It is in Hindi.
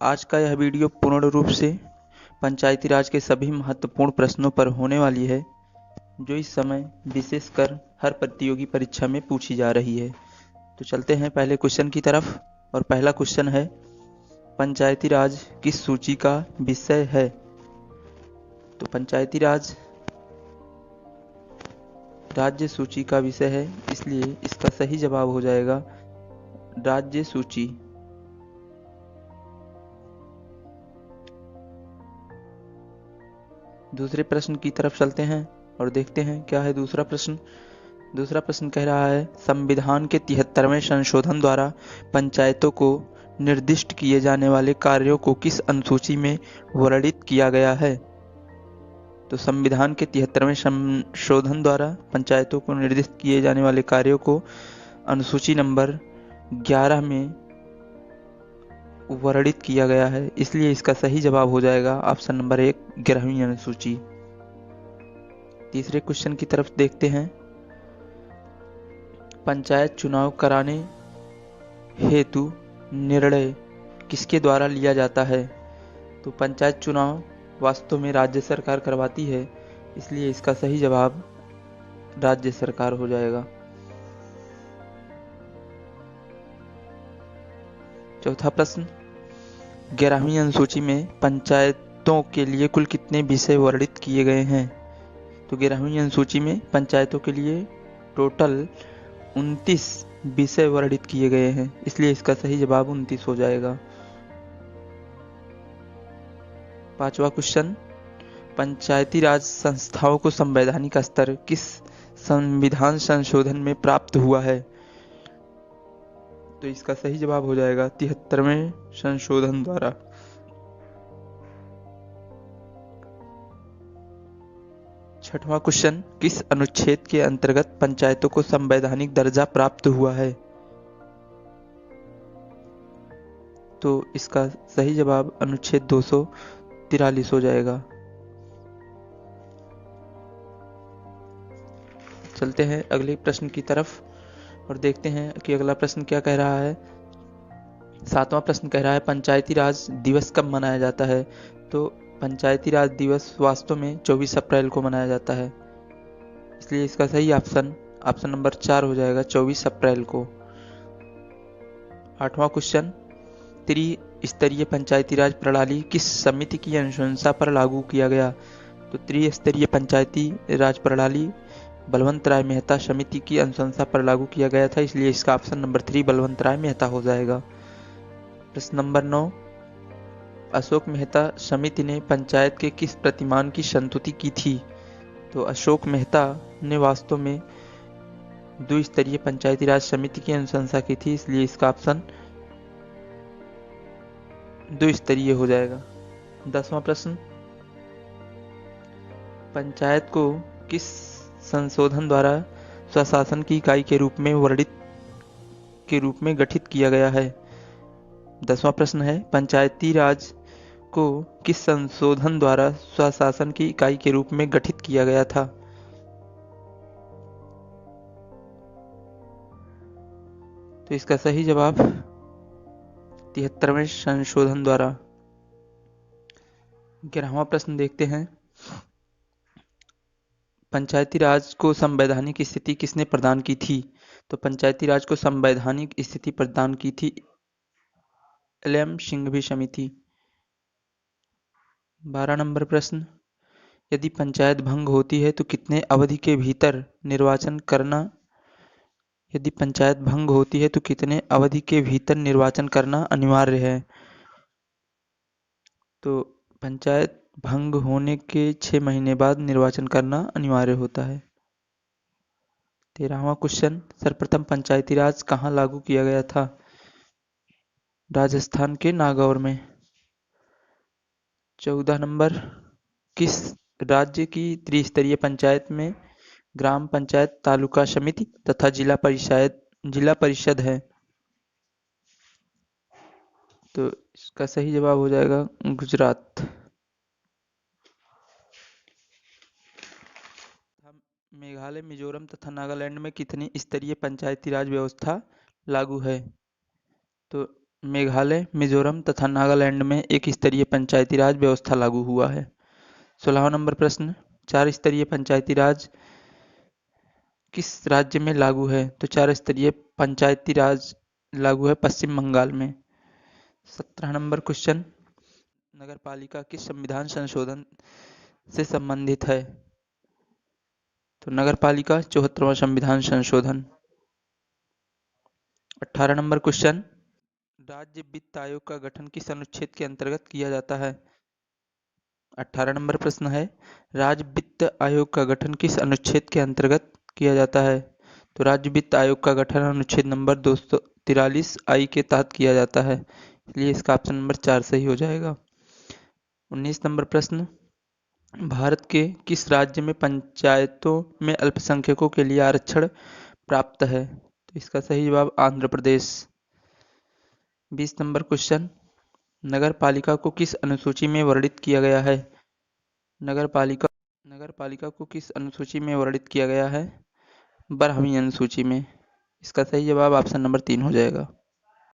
आज का यह वीडियो पूर्ण रूप से पंचायती राज के सभी महत्वपूर्ण प्रश्नों पर होने वाली है, जो इस समय विशेषकर हर प्रतियोगी परीक्षा में पूछी जा रही है। तो चलते हैं पहले क्वेश्चन की तरफ। और पहला क्वेश्चन है, पंचायती राज किस सूची का विषय है? तो पंचायती राज राज्य सूची का विषय है, इसलिए इसका सही जवाब हो जाएगा राज्य सूची। दूसरे प्रश्न की तरफ चलते हैं और देखते हैं क्या है दूसरा प्रश्न। दूसरा प्रश्न कह रहा है, संविधान के 73वें संशोधन द्वारा पंचायतों को निर्दिष्ट किए जाने वाले कार्यों को किस अनुसूची में वर्णित किया गया है? तो संविधान के 73वें संशोधन द्वारा पंचायतों को निर्दिष्ट किए जाने वाले कार्यों को अनुसूची नंबर 11 में वर्णित किया गया है, इसलिए इसका सही जवाब हो जाएगा ऑप्शन नंबर 1, 11वीं अनुसूची। तीसरे क्वेश्चन की तरफ देखते हैं, पंचायत चुनाव कराने हेतु निर्णय किसके द्वारा लिया जाता है? तो पंचायत चुनाव वास्तव में राज्य सरकार करवाती है, इसलिए इसका सही जवाब राज्य सरकार हो जाएगा। चौथा प्रश्न, 11वीं अनुसूची में पंचायतों के लिए कुल कितने विषय वर्णित किए गए हैं? तो 11वीं अनुसूची में पंचायतों के लिए टोटल 29 विषय वर्णित किए गए हैं, इसलिए इसका सही जवाब 29 हो जाएगा। पांचवा क्वेश्चन, पंचायती राज संस्थाओं को संवैधानिक स्तर किस संविधान संशोधन में प्राप्त हुआ है? तो इसका सही जवाब हो जाएगा 73वें संशोधन द्वारा। छठवां क्वेश्चन, किस अनुच्छेद के अंतर्गत पंचायतों को संवैधानिक दर्जा प्राप्त हुआ है? तो इसका सही जवाब अनुच्छेद 243 हो जाएगा। चलते हैं अगले प्रश्न की तरफ और देखते हैं कि अगला प्रश्न क्या कह रहा है। सातवां प्रश्न कह रहा है, पंचायती राज दिवस कब मनाया जाता है? तो पंचायती राज दिवस वास्तव में 24 अप्रैल को मनाया जाता है, इसलिए इसका सही ऑप्शन नंबर 4 हो जाएगा, 24 अप्रैल को। आठवां क्वेश्चन, त्रिस्तरीय पंचायती राज प्रणाली किस समिति की अनुशंसा पर लागू किया गया? तो त्रिस्तरीय पंचायती राज प्रणाली बलवंत राय मेहता समिति की अनुशंसा पर लागू किया गया था, इसलिए इसका ऑप्शन नंबर 3 बलवंत राय मेहता हो जाएगा। प्रश्न नंबर 9, अशोक मेहता समिति ने पंचायत के किस प्रतिमान की संस्तुति की थी? तो अशोक मेहता ने वास्तव में द्विस्तरीय पंचायती राज समिति की अनुशंसा की थी, इसलिए इसका ऑप्शन द्विस्तरीय हो जाएगा। 10वां प्रश्न, पंचायत को किस संशोधन द्वारा स्वशासन की इकाई के रूप में गठित किया गया है? 10वां प्रश्न है, पंचायती राज को किस संशोधन द्वारा स्वशासन की इकाई के रूप में गठित किया गया था? तो इसका सही जवाब 73वें संशोधन द्वारा। 11वां प्रश्न देखते हैं, पंचायती राज को संवैधानिक स्थिति किसने प्रदान की थी? तो पंचायती राज को संवैधानिक स्थिति प्रदान की थी एल.एम. सिंघवी समिति। 12 नंबर प्रश्न, यदि पंचायत भंग होती है तो कितने अवधि के भीतर निर्वाचन करना अनिवार्य है? तो पंचायत भंग होने के 6 महीने बाद निर्वाचन करना अनिवार्य होता है। 13वां क्वेश्चन, सर्वप्रथम पंचायती राज कहाँ लागू किया गया था? राजस्थान के नागौर में। 14 नंबर, किस राज्य की त्रिस्तरीय पंचायत में ग्राम पंचायत, तालुका समिति तथा जिला परिषद है? तो इसका सही जवाब हो जाएगा गुजरात। मेघालय, मिजोरम तथा नागालैंड में कितनी स्तरीय पंचायती राज व्यवस्था लागू है? तो मेघालय, मिजोरम तथा नागालैंड में एक स्तरीय पंचायती राज व्यवस्था लागू हुआ है। 16वां नंबर प्रश्न, 4 स्तरीय पंचायती राज किस राज्य में लागू है? तो 4 स्तरीय पंचायती राज लागू है पश्चिम बंगाल में। 17 नंबर क्वेश्चन, नगरपालिका किस संविधान संशोधन से संबंधित है? तो नगरपालिका 74वां संविधान संशोधन। 18 नंबर क्वेश्चन, राज्य वित्त आयोग का गठन किस अनुच्छेद के अंतर्गत किया जाता है? 18 नंबर प्रश्न है, राज्य वित्त आयोग का गठन किस अनुच्छेद के अंतर्गत किया जाता है? तो राज्य वित्त आयोग का गठन अनुच्छेद नंबर 243 आई के तहत किया जाता है, इसलिए इसका ऑप्शन नंबर 4 सही हो जाएगा। 19 नंबर प्रश्न, भारत के किस राज्य में पंचायतों में अल्पसंख्यकों के लिए आरक्षण प्राप्त है? तो इसका सही जवाब आंध्र प्रदेश। 20 नंबर क्वेश्चन, नगरपालिका को किस अनुसूची में वर्णित किया गया है? नगरपालिका को किस अनुसूची में वर्णित किया गया है? 12वीं अनुसूची में। इसका सही जवाब ऑप्शन नंबर 3 हो जाएगा।